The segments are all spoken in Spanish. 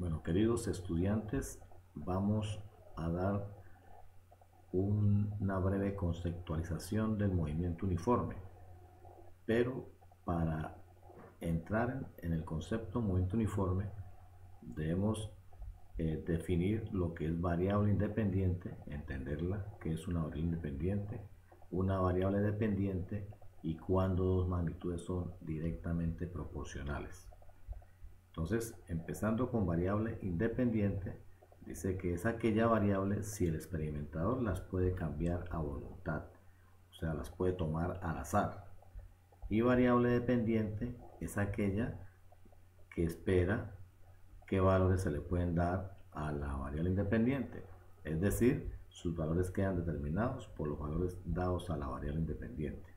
Bueno, queridos estudiantes, vamos a dar una breve conceptualización del movimiento uniforme, pero para entrar en el concepto movimiento uniforme debemos definir lo que es variable independiente, entenderla, que es una variable independiente, una variable dependiente y cuando dos magnitudes son directamente proporcionales. Entonces, empezando con variable independiente, dice que es aquella variable si el experimentador las puede cambiar a voluntad, o sea, las puede tomar al azar. Y variable dependiente es aquella que espera qué valores se le pueden dar a la variable independiente, es decir, sus valores quedan determinados por los valores dados a la variable independiente.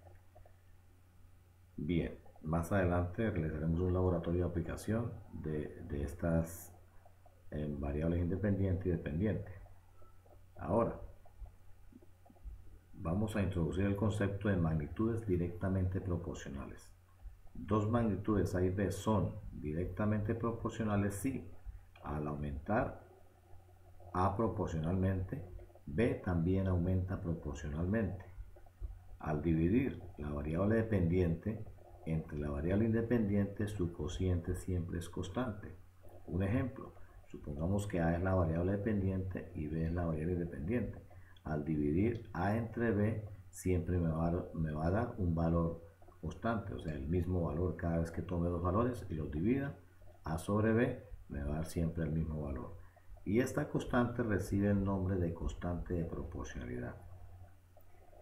Bien, más adelante realizaremos un laboratorio de aplicación de estas variables independientes y dependientes. Ahora, vamos a introducir el concepto de magnitudes directamente proporcionales. Dos magnitudes A y B son directamente proporcionales si al aumentar A proporcionalmente, B también aumenta proporcionalmente. Al dividir la variable dependiente entre la variable independiente, su cociente siempre es constante. Un ejemplo, supongamos que A es la variable dependiente y B es la variable independiente. Al dividir A entre B, siempre me va a dar un valor constante, o sea, el mismo valor cada vez que tome dos valores y los divida. A sobre B me va a dar siempre el mismo valor. Y esta constante recibe el nombre de constante de proporcionalidad.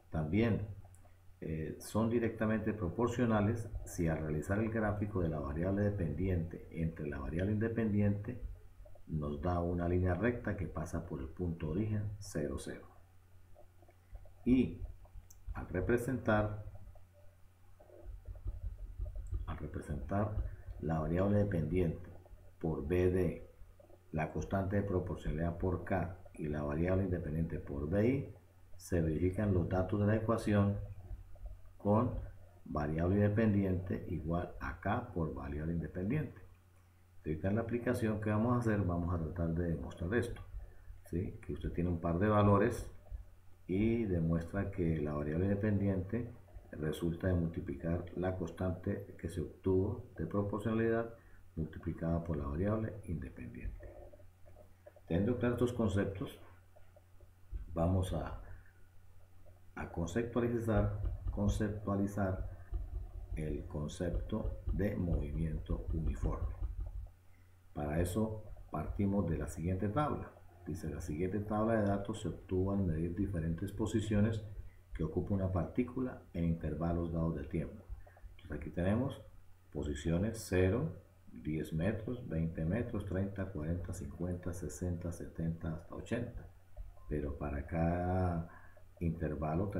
También son directamente proporcionales si al realizar el gráfico de la variable dependiente entre la variable independiente nos da una línea recta que pasa por el punto de origen 0, 0. Y al representar la variable dependiente por BD, la constante de proporcionalidad por K y la variable independiente por BI, se verifican los datos de la ecuación con variable independiente igual a K por variable independiente. Ahorita en la aplicación que vamos a hacer, vamos a tratar de demostrar esto, ¿sí? Que usted tiene un par de valores y demuestra que la variable independiente resulta de multiplicar la constante que se obtuvo de proporcionalidad multiplicada por la variable independiente. Teniendo claros estos conceptos, vamos a conceptualizar el concepto de movimiento uniforme. Para eso partimos de la siguiente tabla. Dice, la siguiente tabla de datos se obtuvo al medir diferentes posiciones que ocupa una partícula en intervalos dados de tiempo. Entonces aquí tenemos posiciones 0, 10 metros, 20 metros, 30, 40, 50, 60, 70 hasta 80. Pero para cada intervalo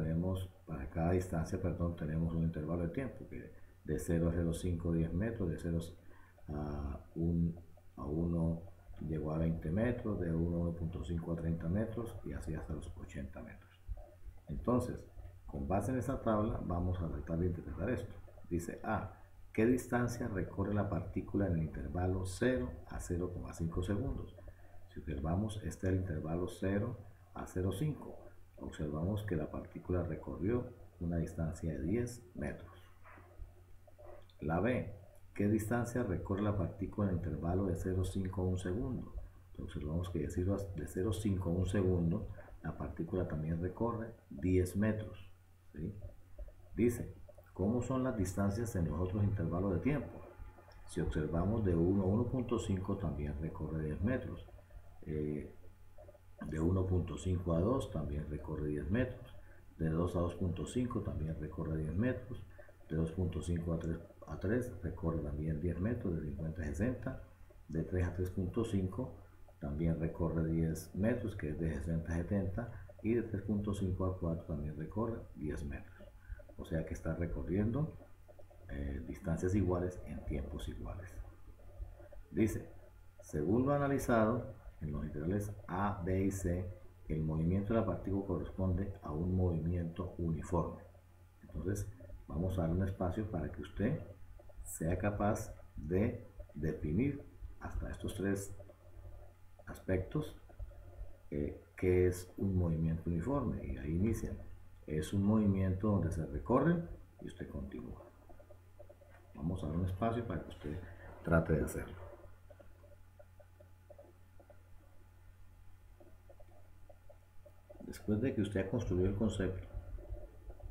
para cada distancia, tenemos un intervalo de tiempo que de 0 a 0,5, 10 metros, de 0 a 1 llegó a 20 metros, de 1 a 1.5 a 30 metros y así hasta los 80 metros. Entonces, con base en esa tabla, vamos a tratar de interpretar esto. Dice A, ¿qué distancia recorre la partícula en el intervalo 0 a 0,5 segundos? Si observamos, este es el intervalo 0 a 0,5. Observamos que la partícula recorrió una distancia de 10 metros. La B, ¿qué distancia recorre la partícula en el intervalo de 0,5 a 1 segundo? Entonces observamos que de 0,5 a 1 segundo, la partícula también recorre 10 metros. ¿Sí? Dice, ¿cómo son las distancias en los otros intervalos de tiempo? Si observamos de 1 a 1.5 también recorre 10 metros. De 1.5 a 2 también recorre 10 metros. De 2 a 2.5 también recorre 10 metros. De 2.5 a 3 recorre también 10 metros, de 50 a 60. De 3 a 3.5 también recorre 10 metros, que es de 60 a 70. Y de 3.5 a 4 también recorre 10 metros. O sea que está recorriendo distancias iguales en tiempos iguales. Dice, según lo analizado en los integrales A, B y C, el movimiento de la partícula corresponde a un movimiento uniforme. Entonces, vamos a dar un espacio para que usted sea capaz de definir hasta estos tres aspectos, ¿qué es un movimiento uniforme? Y ahí inician. Es un movimiento donde se recorre y usted continúa. Vamos a dar un espacio para que usted trate de hacerlo. Después de que usted ha construido el concepto,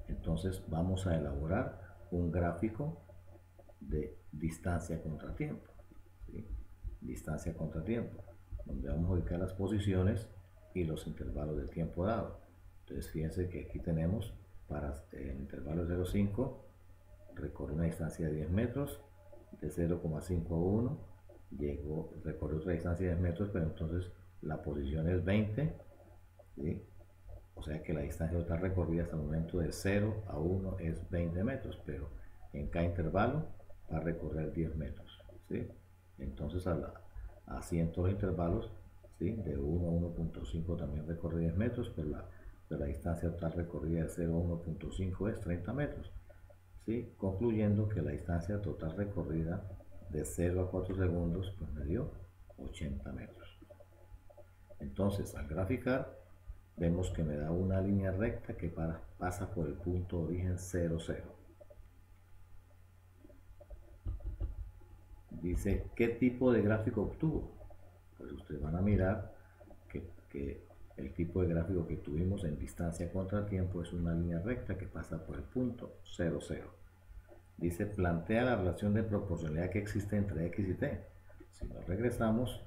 entonces vamos a elaborar un gráfico de distancia contra tiempo. ¿Sí? Distancia contra tiempo, donde vamos a ubicar las posiciones y los intervalos del tiempo dado. Entonces fíjense que aquí tenemos para el intervalo 0,5 recorre una distancia de 10 metros, de 0,5 a 1 recorre otra distancia de 10 metros, pero entonces la posición es 20, ¿sí? O sea que la distancia total recorrida hasta el momento de 0 a 1 es 20 metros, pero en cada intervalo va a recorrer 10 metros, ¿sí? Entonces así en todos los intervalos, ¿sí? De 1 a 1.5 también recorre 10 metros, pero la distancia total recorrida de 0 a 1.5 es 30 metros, ¿sí? Concluyendo que la distancia total recorrida de 0 a 4 segundos pues me dio 80 metros. Entonces al graficar vemos que me da una línea recta que pasa por el punto de origen 0, 0. Dice, ¿qué tipo de gráfico obtuvo? Pues ustedes van a mirar que el tipo de gráfico que tuvimos en distancia contra tiempo es una línea recta que pasa por el punto 0, 0. Dice, plantea la relación de proporcionalidad que existe entre X y T. Si nos regresamos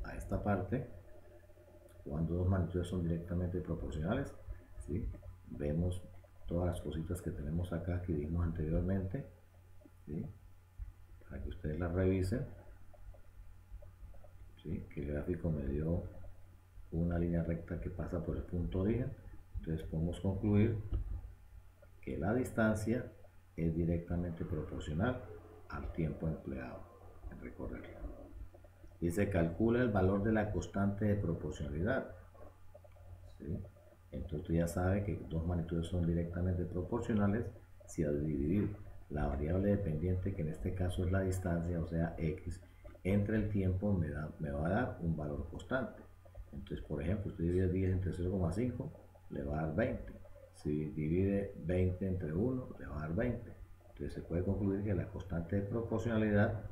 a esta parte, cuando dos magnitudes son directamente proporcionales, ¿sí? Vemos todas las cositas que tenemos acá que vimos anteriormente, ¿sí? Para que ustedes las revisen, ¿sí? Que el gráfico me dio una línea recta que pasa por el punto de origen. Entonces podemos concluir que la distancia es directamente proporcional al tiempo empleado en recorrerla. Dice, calcula el valor de la constante de proporcionalidad, ¿sí? Entonces usted ya sabe que dos magnitudes son directamente proporcionales si al dividir la variable dependiente, que en este caso es la distancia, o sea x, entre el tiempo me va a dar un valor constante. Entonces, por ejemplo, usted divide 10 entre 0,5, le va a dar 20. Si divide 20 entre 1, le va a dar 20. Entonces se puede concluir que la constante de proporcionalidad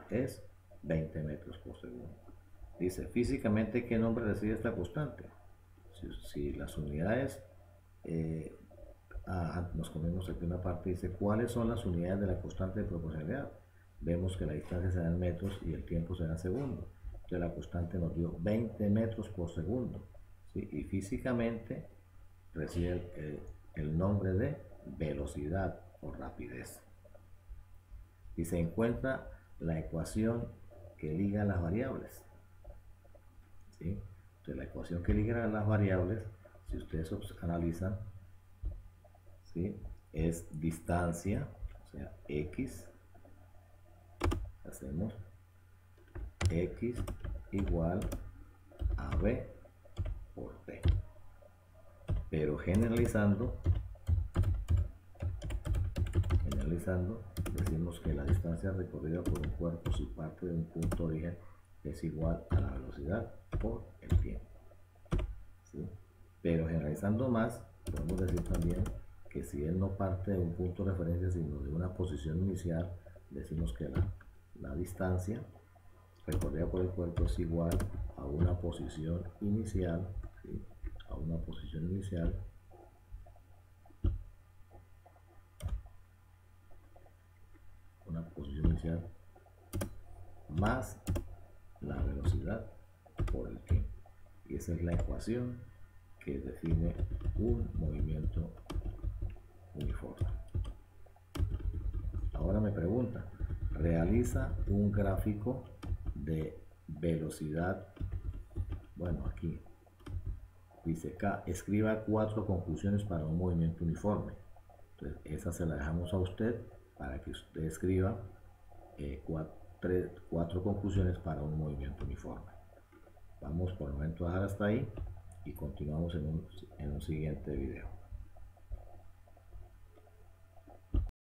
es 20 metros por segundo. Dice, físicamente, ¿qué nombre recibe esta constante? Si las unidades, nos comemos aquí una parte, dice, ¿cuáles son las unidades de la constante de proporcionalidad? Vemos que la distancia será en metros y el tiempo será en segundos. Entonces la constante nos dio 20 metros por segundo, ¿sí? Y físicamente recibe el nombre de velocidad o rapidez. Y se encuentra la ecuación que liga las variables, ¿sí? Entonces la ecuación que liga las variables, si ustedes analizan, ¿sí? Es distancia, o sea, x, hacemos x igual a b por t. Pero generalizando, decimos que la distancia recorrida por un cuerpo si parte de un punto de origen es igual a la velocidad por el tiempo, ¿sí? Pero generalizando más, podemos decir también que si él no parte de un punto de referencia sino de una posición inicial, decimos que la distancia recorrida por el cuerpo es igual a una posición inicial, ¿sí? A una posición inicial más la velocidad por el tiempo. Y esa es la ecuación que define un movimiento uniforme. Ahora me pregunta, realiza un gráfico de velocidad. Bueno, aquí dice acá, escriba 4 conclusiones para un movimiento uniforme. Entonces, esa se la dejamos a usted para que usted escriba 4 conclusiones para un movimiento uniforme. Vamos por el momento a dejar hasta ahí y continuamos en un siguiente video.